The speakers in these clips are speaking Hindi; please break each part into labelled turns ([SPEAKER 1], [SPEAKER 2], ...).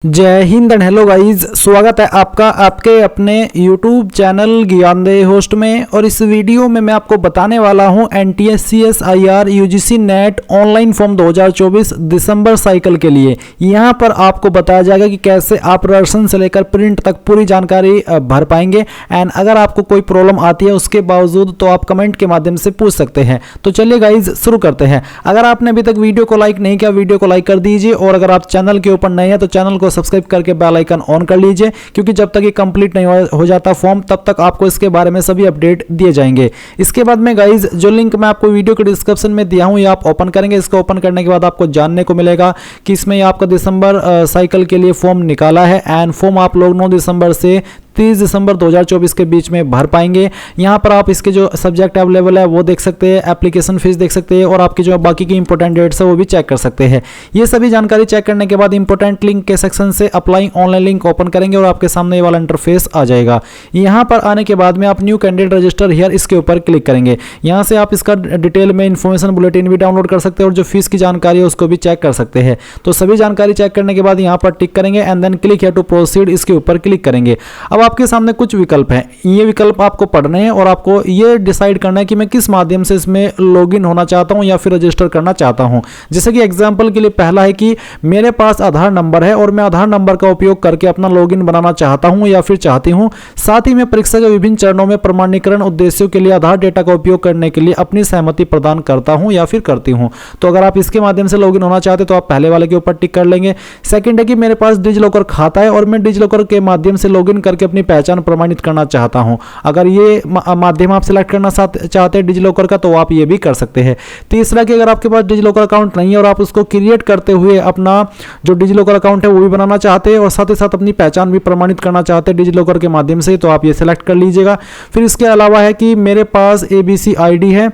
[SPEAKER 1] जय हिंद एंड हेलो गाइज, स्वागत है आपका आपके अपने YouTube चैनल ज्ञानदेह होस्ट में। और इस वीडियो में मैं आपको बताने वाला हूं NTSCSIR UGC net online form 2024 दिसंबर साइकिल के लिए। यहां पर आपको बताया जाएगा कि कैसे आप रर्सन से लेकर प्रिंट तक पूरी जानकारी भर पाएंगे। एंड अगर आपको कोई प्रॉब्लम आती है उसके बावजूद तो आप कमेंट के माध्यम से पूछ सकते हैं। तो चलिए गाइज शुरू करते हैं। अगर आपने अभी तक वीडियो को लाइक नहीं किया, वीडियो को लाइक कर दीजिए। और अगर आप चैनल के ऊपर नए हैं तो चैनल को सब्सक्राइब करके बेल आइकन ऑन कर लीजिए, क्योंकि जब तक ये कंप्लीट नहीं हो जाता फॉर्म तब तक आपको इसके बारे में सभी अपडेट दिए जाएंगे। इसके बाद में गाइज जो लिंक मैं आपको वीडियो के डिस्क्रिप्शन में दिया हूं ये आप ओपन करेंगे। इसको ओपन करने के बाद आपको जानने को मिलेगा कि इसमें आपका दिसंबर साइकिल के लिए फॉर्म निकाला है। एंड फॉर्म आप लोग 9 दिसंबर से 30 दिसंबर 2024 के बीच में भर पाएंगे। यहाँ पर आप इसके जो सब्जेक्ट अवेलेबल है वो देख सकते हैं, एप्लीकेशन फीस देख सकते हैं और आपकी जो बाकी की इंपॉर्टेंट डेट्स है वो भी चेक कर सकते हैं। ये सभी जानकारी चेक करने के बाद इंपॉर्टेंट लिंक के सेक्शन से अप्लाई ऑनलाइन लिंक ओपन करेंगे और आपके सामने ये वाला इंटरफेस आ जाएगा। यहाँ पर आने के बाद में आप न्यू कैंडिडेट रजिस्टर हियर इसके ऊपर क्लिक करेंगे। यहाँ से आप इसका डिटेल में इन्फॉर्मेशन बुलेटिन भी डाउनलोड कर सकते हैं और जो फीस की जानकारी है उसको भी चेक कर सकते हैं। तो सभी जानकारी चेक करने के बाद यहाँ पर टिक करेंगे and then click here to proceed इसके ऊपर क्लिक करेंगे। अब आपके सामने कुछ विकल्प हैं, ये विकल्प आपको पढ़ने हैं और आपको ये डिसाइड करना है कि मैं किस माध्यम से इसमें लॉगिन होना चाहता हूं या फिर रजिस्टर करना चाहता हूं। जैसे कि एग्जांपल के लिए पहला है कि मेरे पास आधार नंबर है और मैं आधार नंबर का उपयोग करके अपना लॉगिन बनाना चाहता हूं या फिर चाहती हूं। साथ ही मैं परीक्षा के विभिन्न चरणों में प्रमाणीकरण उद्देश्यों के लिए आधार डेटा का उपयोग करने के लिए अपनी सहमति प्रदान करता हूं या फिर करती हूं। तो अगर आप इसके माध्यम से लॉगिन होना चाहते तो आप पहले वाले के ऊपर टिक कर लेंगे। सेकंड है कि मेरे पास डिजिलॉकर खाता है और मैं डिजिलॉकर के माध्यम से लॉगिन करके अपनी पहचान प्रमाणित करना चाहता हूं। अगर ये माध्यम आप सिलेक्ट करना चाहते हैं डिजिलॉकर का तो आप ये भी कर सकते हैं। तीसरा कि अगर आपके पास डिजिलॉकर अकाउंट नहीं है और आप उसको क्रिएट करते हुए अपना जो डिजिलॉकर अकाउंट है वो भी बनाना चाहते हैं और साथ ही साथ अपनी पहचान भी प्रमाणित करना चाहते हैं डिजिलॉकर के माध्यम से, तो आप ये सिलेक्ट कर लीजिएगा। फिर इसके अलावा है कि मेरे पास ABC ID है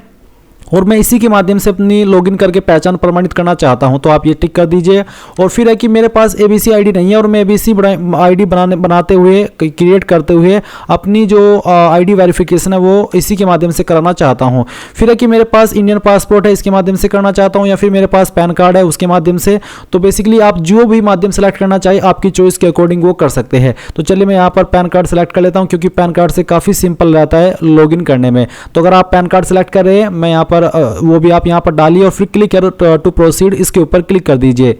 [SPEAKER 1] और मैं इसी के माध्यम से अपनी लॉगिन करके पहचान प्रमाणित करना चाहता हूं, तो आप ये टिक कर दीजिए। और फिर है कि मेरे पास ABC ID नहीं है और मैं ABC ID बनाते हुए क्रिएट करते हुए अपनी जो ID वेरिफिकेशन है वो इसी के माध्यम से कराना चाहता हूं। फिर है कि मेरे पास इंडियन पासपोर्ट है, इसके माध्यम से करना चाहता हूं या फिर मेरे पास पैन कार्ड है उसके माध्यम से। तो बेसिकली आप जो भी माध्यम सेलेक्ट करना चाहिए आपकी चॉइस के अकॉर्डिंग वो कर सकते हैं। तो चलिए मैं यहाँ पर पैन कार्ड सेलेक्ट कर लेता हूँ, क्योंकि पैन कार्ड से काफ़ी सिंपल रहता है लॉगिन करने में। तो अगर आप पैन कार्ड सेलेक्ट कर रहे हैं मैं यहाँ पर वो भी आप यहां पर डालिए और फिर क्लिक टू प्रोसीड इसके ऊपर क्लिक कर दीजिए।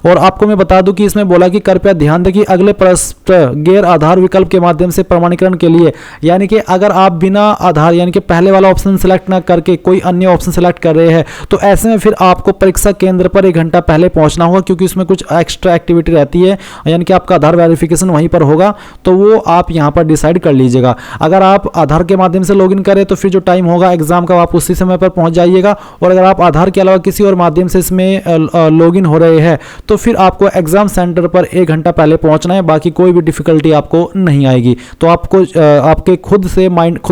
[SPEAKER 1] और आपको मैं बता दूं कि इसमें बोला कि कृपया ध्यान दें कि अगले प्रश्न गैर आधार विकल्प के माध्यम से प्रमाणीकरण के लिए, यानी कि अगर आप बिना आधार यानी कि पहले वाला ऑप्शन सेलेक्ट ना करके कोई अन्य ऑप्शन सेलेक्ट कर रहे हैं तो ऐसे में फिर आपको परीक्षा केंद्र पर 1 घंटा पहले पहुंचना होगा, क्योंकि उसमें कुछ एक्स्ट्रा एक्टिविटी रहती है, यानी कि आपका आधार वेरिफिकेशन वहीं पर होगा। तो वो आप यहाँ पर डिसाइड कर लीजिएगा। अगर आप आधार के माध्यम से लॉगिन करें तो फिर जो टाइम होगा एग्जाम का आप उसी समय पर पहुंच जाइएगा। और अगर आप आधार के अलावा किसी और माध्यम से इसमें लॉगिन हो रहे हैं तो फिर आपको एग्जाम सेंटर पर 1 घंटा पहले पहुंचना है, बाकी कोई भी डिफिकल्टी आपको नहीं आएगी। तो आपको आपके खुद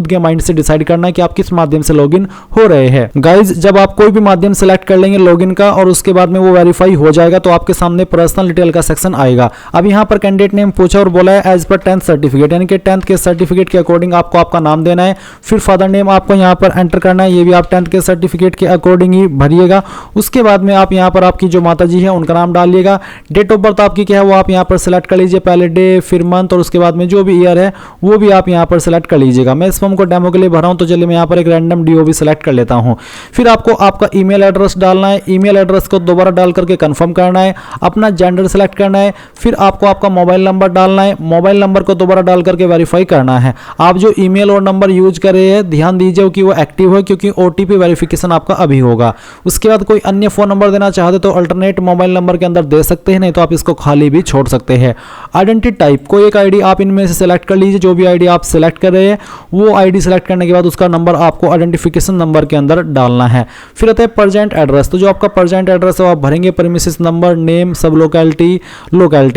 [SPEAKER 1] के माइंड से डिसाइड करना है कि आप किस माध्यम से लॉगिन हो रहे हैं। गाइज जब आप कोई भी माध्यम सेलेक्ट कर लेंगे लॉगिन का और उसके बाद में वो वेरीफाई हो जाएगा तो आपके सामने पर्सनल डिटेल का सेक्शन आएगा। अब यहाँ पर कैंडिडेट नेम पूछा और बोला है एज पर 10th सर्टिफिकेट, यानी कि 10th के सर्टिफिकेट के अकॉर्डिंग आपको आपका नाम देना है। फिर फादर नेम आपको यहाँ पर एंटर करना है, ये भी आप 10th के सर्टिफिकेट के अकॉर्डिंग ही भरिएगा। उसके बाद में आप यहाँ पर आपकी जो माता जी है उनका नाम डालिएगा। डेट ऑफ बर्थ आपकी क्या है वो आप यहाँ पर सिलेक्ट कर लीजिए, पहले डे फिर मंथ और उसके बाद में जो भी ईयर है वो भी आप यहाँ पर सिलेक्ट कर लीजिएगा। मैं इस फॉर्म को डेमो के लिए भरा हूँ तो चलिए मैं यहाँ पर एक रैंडम DOB सिलेक्ट कर लेता हूँ। फिर आपको आपका ईमेल एड्रेस डालना है, ईमेल एड्रेस को दोबारा डाल करके कंफर्म करना है, अपना जेंडर सेलेक्ट करना है। फिर आपको आपका मोबाइल नंबर डालना है, मोबाइल नंबर को दोबारा डाल करके वेरीफाई करना है। आप जो ईमेल और नंबर यूज कर रहे हैं ध्यान दीजिए कि वो एक्टिव है, क्योंकि OTP वेरिफिकेशन आपका अभी होगा। उसके बाद कोई अन्य फोन नंबर देना चाहते तो अल्टरनेट मोबाइल नंबर के अंदर दे सकते हैं, नहीं तो आप इसको खाली भी छोड़ सकते हैं। आइडेंटिटी टाइप कोई एक आईडी आप इनमें से सिलेक्ट कर लीजिए, जो भी आईडी आप सिलेक्ट कर रहे हैं वो आईडी सिलेक्ट करने के बाद उसका नंबर आपको आइडेंटिफिकेशन नंबर के अंदर डालना है। फिर आता है प्रेजेंट एड्रेस, तो जो आपका प्रेजेंट एड्रेस है वो आप भरेंगे, प्रीमिसेस नंबर, नेम, सब लोकेलिटी।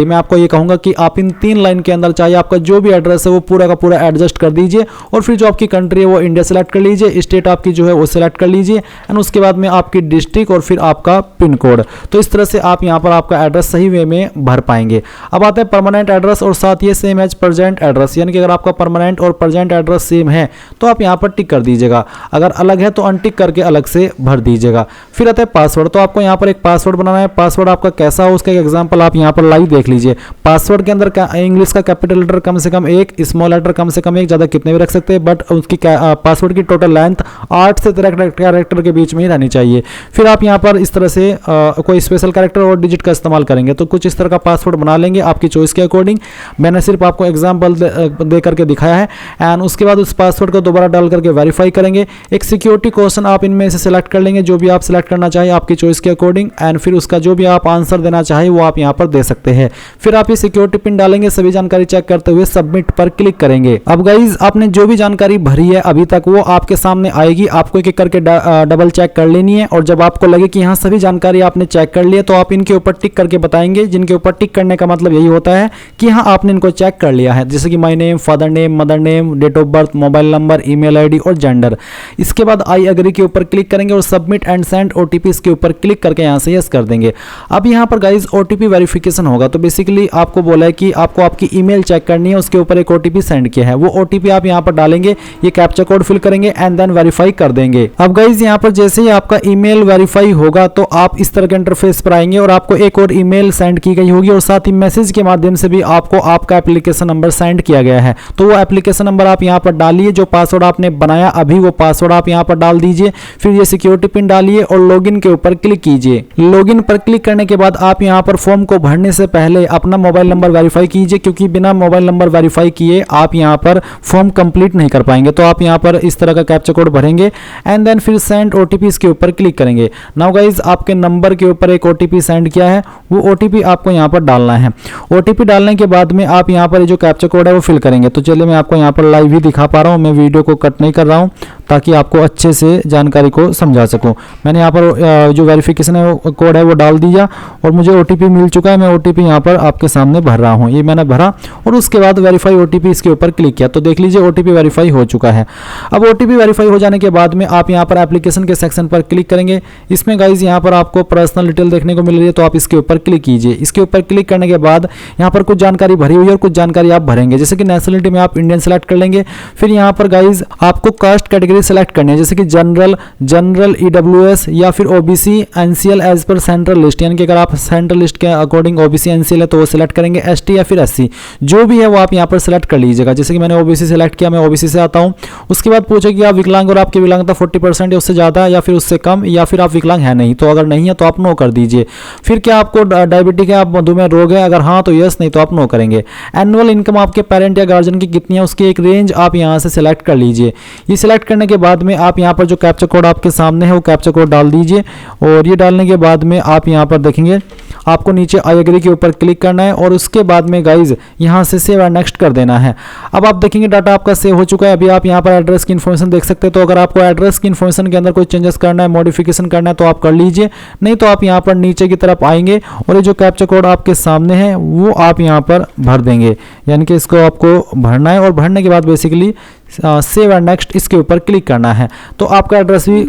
[SPEAKER 1] मैं आपको ये कहूंगा कि आप इन 3 लाइन के अंदर चाहिए आपका जो भी एड्रेस है वो पूरा का पूरा एडजस्ट कर दीजिए। और फिर जो आपकी कंट्री है वो इंडिया सेलेक्ट कर लीजिए, स्टेट आपकी जो है वो सिलेक्ट कर लीजिए एंड उसके बाद में आपकी डिस्ट्रिक्ट और फिर आपका पिन कोड। तो इस तरह से आप यहाँ पर आपका एड्रेस सही वे में भर पाएंगे। अब आते हैं परमानेंट एड्रेस और साथ ही सेम एज प्रेजेंट एड्रेस, यानी कि अगर आपका परमानेंट और प्रेजेंट एड्रेस सेम है तो आप यहाँ पर टिक कर दीजिएगा, अगर अलग है तो अनटिक करके अलग से भर दीजिएगा। फिर आता है पासवर्ड, तो आपको यहाँ पर एक पासवर्ड बनाना है। पासवर्ड आपका कैसा हो उसका एक एग्जांपल आप यहाँ पर लाइव देख लीजिए। पासवर्ड के अंदर इंग्लिश का कैपिटल लेटर कम से कम 1, स्मॉल लेटर कम से कम 1, ज़्यादा कितने भी रख सकते हैं, बट उसकी पासवर्ड की टोटल लेंथ 8 से 13 कैरेक्टर के बीच में ही रहनी चाहिए। फिर आप यहाँ पर इस तरह से कोई स्पेशल कैरेक्टर और डिजिट का इस्तेमाल करेंगे तो कुछ इस तरह का पासवर्ड बना लेंगे आपकी चॉइस के अकॉर्डिंग। मैंने सिर्फ आपको एग्जांपल दे करके दिखाया है। एंड उसके बाद उस पासवर्ड को दोबारा डाल करके वेरीफाई करेंगे। एक सिक्योरिटी क्वेश्चन आप इनमें से सिलेक्ट कर लेंगे, जो भी आप सिलेक्ट करना चाहिए आपकी चॉइस के अकॉर्डिंग, एंड फिर उसका जो भी आप आंसर देना चाहिए वो आप यहाँ पर दे सकते हैं। फिर आप ये सिक्योरिटी पिन डालेंगे, सभी जानकारी चेक करते हुए सबमिट पर क्लिक करेंगे। अब गाइज आपने जो भी जानकारी भरी है अभी तक वो आपके सामने आएगी, आपको एक एक करके डबल चेक कर लेनी है। और जब आपको लगे कि यहाँ सभी जानकारी आपने चेक कर ली है तो आप इनके ऊपर टिक करके बताएंगे, जिनके ऊपर टिक करने का मतलब यही होता है कि हाँ आपने इनको चेक कर लिया है, जैसे कि my name, father name, mother name, date of birth, mobile number, email ID और जेंडर। इसके बाद आई एग्री के ऊपर क्लिक करेंगे और सबमिट एंड सेंड ओटीपी इसके ऊपर क्लिक करके यहाँ से यस कर देंगे। अब यहाँ पर गाइज ओटीपी वेरिफिकेशन होगा, तो बेसिकली आपको बोला है कि आपको आपकी ईमेल चेक करनी है, उसके ऊपर एक ओटीपी सेंड किया है, वो ओटीपी आप यहाँ पर डालेंगे, ये कैप्चा कोड फिल करेंगे एंड देन वेरीफाई कर देंगे। अब गाइज यहाँ पर जैसे ही आपका ईमेल वेरीफाई होगा तो आप इस तरह के इंटरफेस पर आएंगे और आपको एक और ईमेल सेंड की गई होगी और साथ ही मैसेज के माध्यम से भी आपको आपका एप्लीकेशन नंबर सेंड किया गया है। तो वो एप्लीकेशन नंबर आप यहाँ पर डालिए, जो पासवर्ड आपने बनाया अभी वो पासवर्ड आप यहाँ पर डाल दीजिए। फिर ये सिक्योरिटी पिन डालिए और लॉगिन के ऊपर क्लिक कीजिए। लॉगिन पर क्लिक करने के बाद आप यहाँ पर फॉर्म को भरने से पहले अपना मोबाइल नंबर वेरीफाई कीजिए, क्योंकि बिना मोबाइल नंबर वेरीफाई किए आप यहाँ पर फॉर्म कंप्लीट नहीं कर पाएंगे। तो आप यहाँ पर इस तरह का कैप्चा कोड भरेंगे एंड देन फिर सेंड ओटीपी इसके ऊपर क्लिक करेंगे। नाउ गाइज आपके नंबर के ऊपर एक ओटीपी सेंड किया है, वो ओटीपी आपको यहाँ पर डालना है। ओटीपी डालने के बाद में आप यहाँ पर जो कैप्चा कोड है वो फिल करेंगे। तो चलिए मैं आपको यहाँ पर लाइव ही दिखा पा रहा हूँ, मैं वीडियो को कट नहीं कर रहा हूँ ताकि आपको अच्छे से जानकारी को समझा सकूँ। मैंने यहाँ पर जो वेरिफिकेशन है वो कोड है वो डाल दिया और मुझे ओटीपी मिल चुका है। मैं ओटीपी यहाँ पर आपके सामने भर रहा हूँ, ये मैंने भरा और उसके बाद वेरीफाई ओटीपी इसके ऊपर क्लिक किया। तो देख लीजिए ओटीपी वेरीफाई हो चुका है। अब ओटीपी वेरीफाई हो जाने के बाद में आप यहाँ पर एप्लीकेशन के सेक्शन पर क्लिक करेंगे। इसमें गाइज यहाँ पर आपको पर्सनल डिटेल देखने को मिल रही है, तो आप इसके ऊपर क्लिक कीजिए। इसके ऊपर क्लिक करने के बाद यहाँ पर कुछ जानकारी भरी हुई है और कुछ जानकारी आप भरेंगे, जैसे कि नेशनलिटी में आप इंडियन सेलेक्ट कर लेंगे। फिर यहाँ पर गाइज आपको कास्ट कैटेगरी सेलेक्ट करनी है, जैसे कि जनरल ईडब्ल्यूएस या फिर OBC NCL as per central list, यानी कि अगर आप सेंट्रल लिस्ट के अकॉर्डिंग ओबीसी एनसीएल है तो वो सिलेक्ट करेंगे। एसटी या फिर एससी जो भी है वो आप यहाँ पर सिलेक्ट कर लीजिएगा, जैसे कि मैंने ओबीसी सिलेक्ट किया, मैं ओबीसी से आता हूँ। उसके बाद पूछेगी आप विकलांग और आपकी विकलांगता 40% या उससे ज़्यादा या फिर उससे कम, या फिर आप विकलांग है नहीं, तो अगर नहीं है तो आप नो कर दीजिए। फिर क्या आपको डायबिटिक है, आप मधुमेह रोग है, अगर हाँ तो यस, नहीं तो आप नो करेंगे। एनुअल इनकम आपके पेरेंट या गार्जियन की कितनी है उसकी एक रेंज आप यहाँ से सिलेक्ट कर लीजिए। ये सिलेक्ट करने के बाद में आप यहाँ पर जो कैप्चा कोड आपके सामने है वो कैप्चा कोड डाल दीजिए और ये डालने के बाद में आप यहाँ पर देखेंगे आपको नीचे आई एग्री के ऊपर क्लिक करना है और उसके बाद में गाइज यहाँ से सेव एंड नेक्स्ट कर देना है। अब आप देखेंगे डाटा आपका सेव हो चुका है। अभी आप यहाँ पर एड्रेस की इन्फॉर्मेशन देख सकते हैं, तो अगर आपको एड्रेस की इन्फॉर्मेशन के अंदर कोई चेंजेस करना है, मॉडिफिकेशन करना है तो आप कर लीजिए, नहीं तो आप यहाँ पर नीचे की तरफ आएंगे और ये जो कैप्चा कोड आपके सामने है वो आप यहाँ पर भर देंगे, यानी कि इसको आपको भरना है और भरने के बाद बेसिकली सेव एंड नेक्स्ट इसके ऊपर क्लिक करना है। तो आपका एड्रेस भी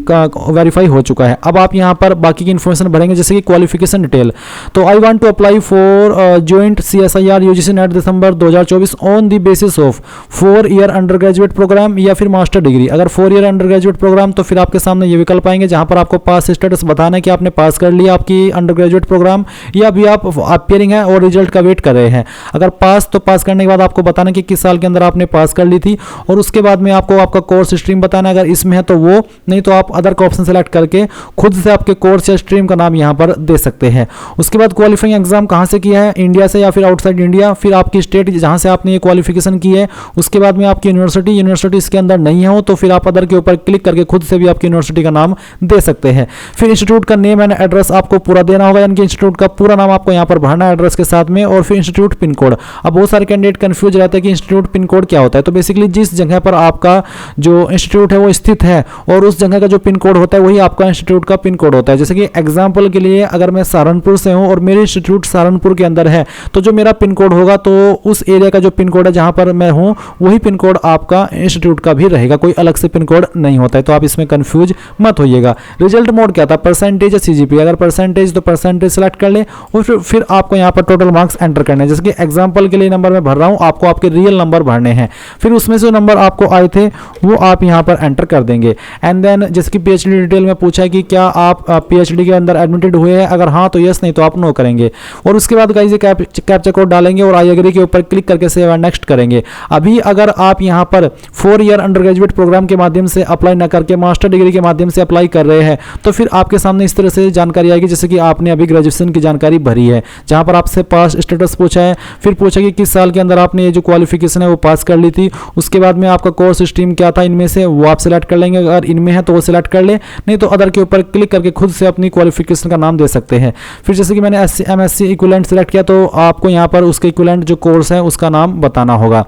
[SPEAKER 1] वेरीफाई हो चुका है। अब आप यहाँ पर बाकी की इन्फॉर्मेशन भरेंगे, जैसे कि क्वालिफिकेशन डिटेल। तो I want to apply for joint CSIR UGC NET December 2024 on the basis of 4 year undergraduate programme या फिर मास्टर डिग्री। अगर 4 ईयर अंडर ग्रेजुएट प्रोग्राम तो फिर आपके सामने ये विकल्प आएंगे जहाँ पर आपको पास स्टेटस बताना है कि आपने पास कर लिया आपकी अंडर ग्रेजुएट प्रोग्राम, या अभी आप अपियरिंग है और रिजल्ट का वेट कर रहे हैं। अगर पास तो पास करने के बाद आपको बताना कि किस साल के अंदर आपने पास कर ली थी और उसके बाद में आपको आपका कोर्स स्ट्रीम बताना है, अगर इसमें है तो वो, नहीं तो आप अदर का ऑप्शन सेलेक्ट करके खुद से आपके कोर्स या स्ट्रीम का नाम यहाँ पर दे सकते हैं। उसके बाद क्वालिफाइंग एग्जाम कहाँ से किया है, इंडिया से या फिर आउटसाइड इंडिया, फिर आपकी स्टेट जहाँ से आपने ये क्वालिफिकेशन की है, उसके बाद में आपकी यूनिवर्सिटी इसके अंदर नहीं हो तो फिर आप अदर के ऊपर क्लिक करके खुद से भी आपकी यूनिवर्सिटी का नाम दे सकते हैं। फिर इंस्टीट्यूट का नेम एंड एड्रेस आपको पूरा देना होगा, यानी कि इंस्टीट्यूट का पूरा नाम आपको यहाँ पर भरना है एड्रेस के साथ में, और फिर इंस्टीट्यूट पिन कोड। अब बहुत सारे कैंडिडेट कंफ्यूज रहते हैं कि इंस्टीट्यूट पिन कोड क्या होता है, तो बेसिकली जिस जगह पर आपका जो इंस्टीट्यूट है वो स्थित है और उस जगह का जो पिन कोड होता है वही आपका इंस्टीट्यूट का पिन कोड होता है। जैसे कि एग्जाम्पल के लिए अगर मैं सहारनपुर से हूँ और मेरे इंस्टीट्यूट सहारनपुर के अंदर है तो जो मेरा पिन कोड होगा तो उस एरिया का जो पिन कोड है जहाँ पर मैं हूँ वही पिन कोड आपका इंस्टीट्यूट का भी रहेगा, कोई अलग से पिन कोड नहीं होता है। तो आप इसमें कंफ्यूज मत होइएगा। रिजल्ट मोड क्या था, परसेंटेज या सीजीपी। अगर परसेंटेज तो परसेंटेज सेलेक्ट कर ले और फिर आपको यहाँ पर टोटल मार्क्स एंटर करने हैं। जैसे कि एग्जाम्पल के लिए नंबर मैं भर रहा हूँ, आपको आपके रियल नंबर भरने हैं, फिर उसमें से नंबर आपको आए थे वो आप यहाँ पर एंटर कर देंगे। एंड देन जैसे कि पीएचडी डिटेल में पूछा है कि क्या आप पीएचडी के अंदर एडमिटेड हुए हैं, अगर हाँ तो यस, नहीं तो आप नो करेंगे। और उसके बाद गाइस ये कैप्चा कोड डालेंगे और आई एग्री के ऊपर क्लिक करके सेव एंड नेक्स्ट करेंगे। अभी अगर आप यहाँ पर 4 ईयर अंडर ग्रेजुएट प्रोग्राम के माध्यम से अप्लाई न करके मास्टर डिग्री के माध्यम से अप्लाई कर रहे हैं तो फिर आपके सामने इस तरह से जानकारी आएगी जैसे कि आपने अभी ग्रेजुएशन की जानकारी भरी है, जहां पर आपसे पास स्टेटस पूछा है, फिर पूछा कि किस साल के अंदर आपने ये जो क्वालिफिकेशन है वो पास कर ली थी, उसके बाद में आपका कोर्स स्ट्रीम क्या था इनमें से वो आप सिलेक्ट कर लेंगे। अगर इनमें है तो वो सिलेक्ट कर ले, नहीं तो अदर के ऊपर क्लिक करके खुद से अपनी क्वालिफिकेशन का नाम दे सकते हैं। फिर जैसे कि मैंने एमएससी इक्विवेलेंट सिलेक्ट किया तो आपको यहाँ पर उसके इक्विवेलेंट जो कोर्स है उसका नाम बताना होगा।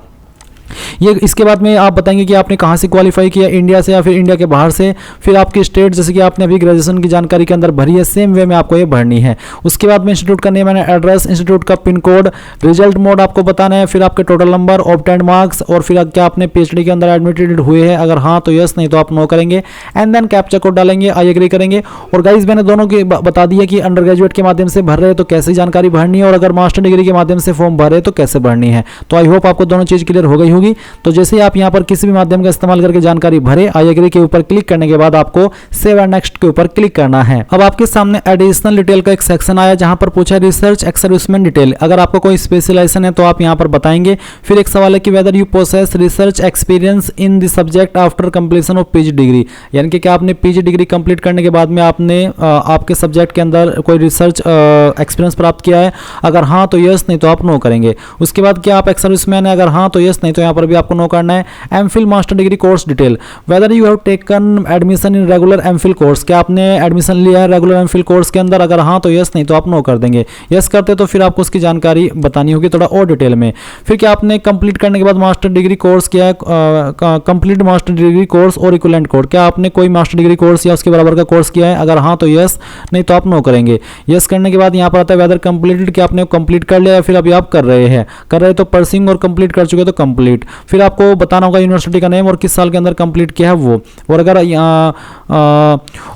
[SPEAKER 1] ये इसके बाद में आप बताएंगे कि आपने कहाँ से क्वालिफाई किया, इंडिया से या फिर इंडिया के बाहर से, फिर आपकी स्टेट जैसे कि आपने अभी ग्रेजुएशन की जानकारी के अंदर भरी है सेम वे में आपको ये भरनी है। उसके बाद में इंस्टीट्यूट का नेम एंड एड्रेस, इंस्टीट्यूट का पिन कोड, रिजल्ट मोड आपको बताना है, फिर आपके टोटल नंबर, ऑब्टेन्ड मार्क्स और फिर क्या आपने पीएचडी के अंदर एडमिटेड हुए हैं, अगर हाँ तो यस, नहीं तो आप नो करेंगे। एंड देन कैप्चा कोड डालेंगे, आई एग्री करेंगे। और गाइज मैंने दोनों की बता दिया कि अंडर ग्रेजुएट के माध्यम से भर रहे हैं तो कैसे जानकारी भरनी है और अगर मास्टर डिग्री के माध्यम से फॉर्म भर रहे तो कैसे भरनी है। तो आई होप आपको दोनों चीज क्लियर हो गई होगी। तो जैसे आप यहां पर किसी भी माध्यम का इस्तेमाल करके जानकारी भरे, आई एग्री के ऊपर क्लिक करने के बाद आपको सेव एंड नेक्स्ट के ऊपर क्लिक करना है। अब आपके सामने एडिशनल डिटेल का एक सेक्शन आया जहां पर पूछा रिसर्च एक्सर्विसमेंट डिटेल। अगर आपको कोई स्पेशलाइजेशन है तो आप यहां पर बताएंगे। फिर एक सवाल है कि whether you possess research experience in the subject after completion of PG degree, यानी कि क्या आपने पीजी डिग्री कंप्लीट करने के बाद में आपने आपके सब्जेक्ट के अंदर कोई रिसर्च एक्सपीरियंस प्राप्त किया है, अगर हाँ तो यस, नहीं तो आप नो करेंगे। उसके बाद क्या आप एक्सर्विसमैन है, अगर हाँ तो यस, नहीं तो यहाँ पर भी आपको नो करना है। MPhil master degree course detail, whether you have taken admission in regular MPhil course, क्या आपने एडमिशन लिया है रेगुलर एमफिल कोर्स के अंदर, अगर हाँ तो यस, नहीं तो आप नो कर देंगे। यस करते तो फिर आपको उसकी जानकारी बतानी होगी थोड़ा और डिटेल में। फिर क्या आपने कंप्लीट करने के बाद मास्टर डिग्री कोर्स किया है, कंप्लीट मास्टर डिग्री कोर्स और इक्विवेलेंट कोर्स, क्या आपने कोई मास्टर डिग्री कोर्स या उसके बराबर का कोर्स किया है, अगर हाँ तो यस, नहीं तो आप नो करेंगे। यस करने के बाद यहाँ पर आता है वेदर कंप्लीटेड, क्या आपने कंप्लीट कर लिया या फिर अभी आप कर रहे तो परसिंग और कंप्लीट कर चुके तो कंप्लीट। फिर आपको बताना होगा यूनिवर्सिटी का नेम और किस साल के अंदर कंप्लीट किया है वो। और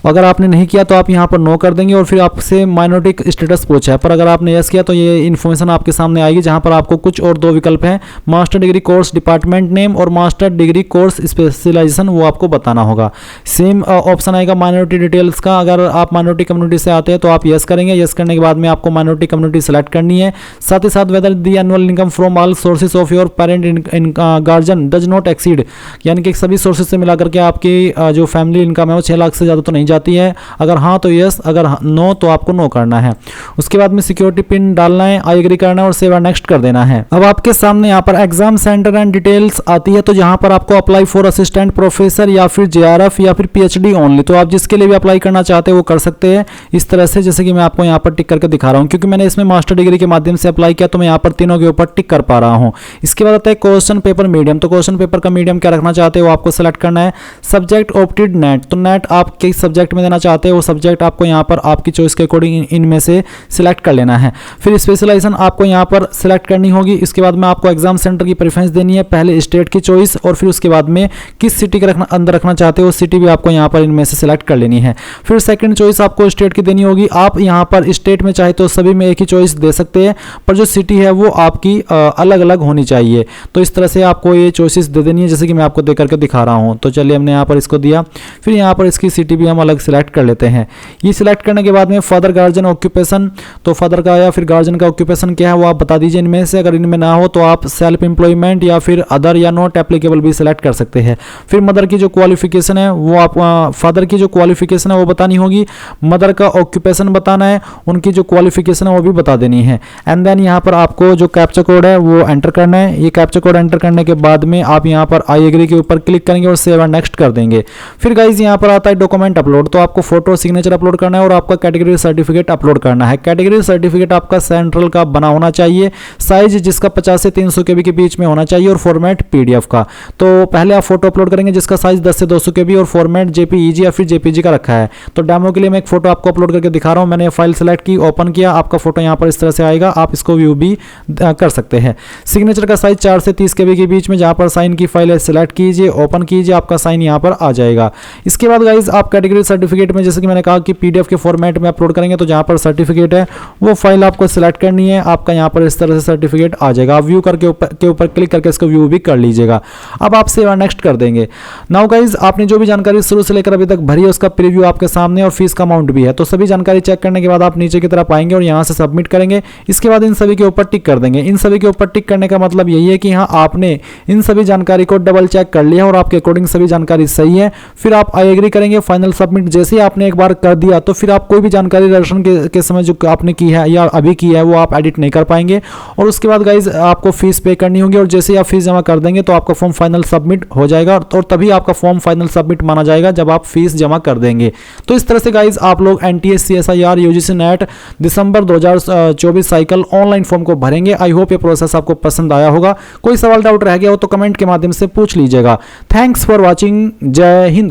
[SPEAKER 1] अगर आपने नहीं किया तो आप यहाँ पर नो कर देंगे। और फिर आपसे माइनॉरिटी स्टेटस पूछा है, पर अगर आपने यस किया तो ये इन्फॉर्मेशन आपके सामने आएगी जहाँ पर आपको कुछ और 2 विकल्प हैं, master degree course department name और मास्टर डिग्री कोर्स स्पेशलाइजेशन, वो आपको बताना होगा। सेम ऑप्शन आएगा माइनॉरिटी डिटेल्स का, अगर आप माइनॉरिटी कम्युनिटी से आते हैं तो आप यस करेंगे। यस करने के बाद में आपको माइनॉरिटी कम्युनिटी सेलेक्ट करनी है। साथ ही साथ weather the annual income from all sources of your parent guardian does not exceed, यानी कि सभी सोर्सेज से मिलाकर के आपकी जो फैमिली इनकम है वो 6 लाख से ज़्यादा तो नहीं जाती है, अगर हाँ तो यस, अगर नो तो आपको नो करना है। उसके बाद में सिक्योरिटी पिन डालना है, आई एग्री करना है और सेव एंड नेक्स्ट कर देना है। अब आपके सामने यहाँ पर एग्जाम सेंटर एंड डिटेल्स आती है, तो यहाँ पर आपको अप्लाई फॉर असिस्टेंट प्रोफेसर या फिर जेआरएफ या फिर पीएचडी ओनली, तो आप जिसके लिए भी अप्लाई करना चाहते हैं वो कर सकते हैं इस तरह से, जैसे कि मैं आपको यहाँ पर टिक करके दिखा रहा हूँ। क्योंकि मैंने इसमें मास्टर डिग्री के माध्यम से अप्लाई किया तो मैं यहाँ पर तीनों के ऊपर टिक कर पा रहा हूँ। इसके बाद आता है क्वेश्चन पेपर मीडियम, तो क्वेश्चन पेपर का मीडियम क्या रखना चाहते हो आपको सेलेक्ट करना है। सब्जेक्ट ऑप्टेड नेट, तो नेट आप किस सब्जेक्ट में देना चाहते हैं वो सब्जेक्ट आपको यहाँ पर आपकी चॉइस के अकॉर्डिंग इनमें से सिलेक्ट कर लेना है। फिर स्पेशलाइजेशन आपको यहाँ पर सिलेक्ट करनी होगी। इसके बाद में आपको एग्जाम सेंटर की प्रेफरेंस देनी है, पहले स्टेट की चॉइस और फिर उसके बाद में किस सिटी के अंदर रखना चाहते हो सिटी भी आपको यहाँ पर इनमें से सिलेक्ट कर लेनी है। फिर सेकंड चॉइस आपको स्टेट की देनी होगी। आप यहाँ पर स्टेट में चाहे तो सभी में एक ही चॉइस दे सकते हैं, पर जो सिटी है वो आपकी अलग अलग होनी चाहिए। तो इस तरह से आपको ये चॉइसेस दे देनी है, जैसे कि मैं आपको दे करके दिखा रहा हूँ। तो चलिए हमने यहाँ पर इसको दिया, फिर यहाँ पर इसकी सिटी भी हम अलग सिलेक्ट कर लेते हैं। ये सिलेक्ट करने के बाद में फादर गार्जियन ऑक्यूपेशन, तो फादर का या फिर गार्जियन का ऑक्यूपेशन क्या है वो आप बता दीजिए इनमें से। अगर इनमें ना हो तो आप सेल्फ एम्प्लॉयमेंट या फिर अदर या नॉट एप्लीकेबल भी सिलेक्ट कर सकते हैं। फिर मदर की जो क्वालिफिकेशन है वो आप फादर की जो क्वालिफिकेशन है वो बतानी होगी, मदर का ऑक्यूपेशन बताना है, उनकी जो क्वालिफिकेशन है वो भी बता देनी है। एंड देन यहाँ पर आपको जो कैप्चा कोड है वो एंटर करना है। ये कैप्चा कोड एंटर करने के बाद में आप यहाँ पर आई एग्री के ऊपर क्लिक करेंगे और सेव एंड नेक्स्ट कर देंगे। फिर गाइज यहाँ पर आता है डॉक्यूमेंट अपलोड। तो आपको फोटो सिग्नेचर अपलोड करना है और आपका कैटेगरी सर्टिफिकेट अपलोड करना है। कैटेगरी सर्टिफिकेट आपका सेंट्रल का बना होना चाहिए, साइज जिसका 50 से 300 KB के बीच में होना चाहिए और फॉर्मेट PDF का। तो पहले आप फोटो अपलोड करेंगे जिसका साइज 10 से 200 KB और फॉर्मेट JPEG या फिर JPG का रखा है। तो डेमो के लिए मैं एक फोटो आपको अपलोड करके दिखा रहा हूं। मैंने फाइल सेलेक्ट की, ओपन किया, आपका फोटो यहाँ पर इस तरह से आएगा, आप इसको व्यू भी कर सकते हैं। सिग्नेचर का साइज 4 से 30 KB के बीच में, जहां पर साइन की फाइल है सेलेक्ट कीजिए, ओपन कीजिए, आपका साइन यहाँ पर आ जाएगा। इसके बाद गाइज आप कैटेगरी सर्टिफिकेट में जैसे कि मैंने कहा कि PDF के फॉर्मेट में अपलोड करेंगे, तो जहां पर सर्टिफिकेट है वो फाइल आपको सेलेक्ट करनी है, आपका यहाँ पर इस तरह से सर्टिफिकेट आ जाएगा। आप व्यू करके ऊपर क्लिक करके इसको व्यू भी कर लीजिएगा। अब आप सेव एंड नेक्स्ट कर देंगे। नाउ गाइज आपने जो भी जानकारी शुरू से लेकर अभी तक भरी है उसका प्रीव्यू आपके सामने और फीस का अमाउंट भी है। तो सभी जानकारी चेक करने के बाद आप नीचे की तरफ आएंगे और यहां से सबमिट करेंगे। इसके बाद इन सभी के ऊपर टिक कर देंगे। इन सभी के ऊपर टिक करने का मतलब यही है कि हाँ आपने इन सभी जानकारी को डबल चेक कर लिया और आपके अकॉर्डिंग सभी जानकारी सही है। फिर आप आई एग्री करेंगे, फाइनल सबमिट। जैसे ही आपने एक बार कर दिया तो फिर आप कोई भी जानकारी रजिस्ट्रेशन के समय जो आपने की है या अभी की है वो आप एडिट नहीं कर पाएंगे। और उसके बाद गाइज आपको फीस पे करनी होगी और जैसे ही आप फीस जमा कर देंगे तो आपका फॉर्म फाइनल सबमिट हो जाएगा और तभी आपका फॉर्म फाइनल सबमिट माना जाएगा जब आप फीस जमा कर देंगे। तो इस तरह से गाइज आप लोग NTS CSIR UGC NET December 2024 cycle online form को भरेंगे। आई होप ये प्रोसेस आपको पसंद आया होगा। कोई सवाल डाउट रह गया हो तो कमेंट के माध्यम से पूछ लीजिएगा। Thanks for watching. जय हिंद।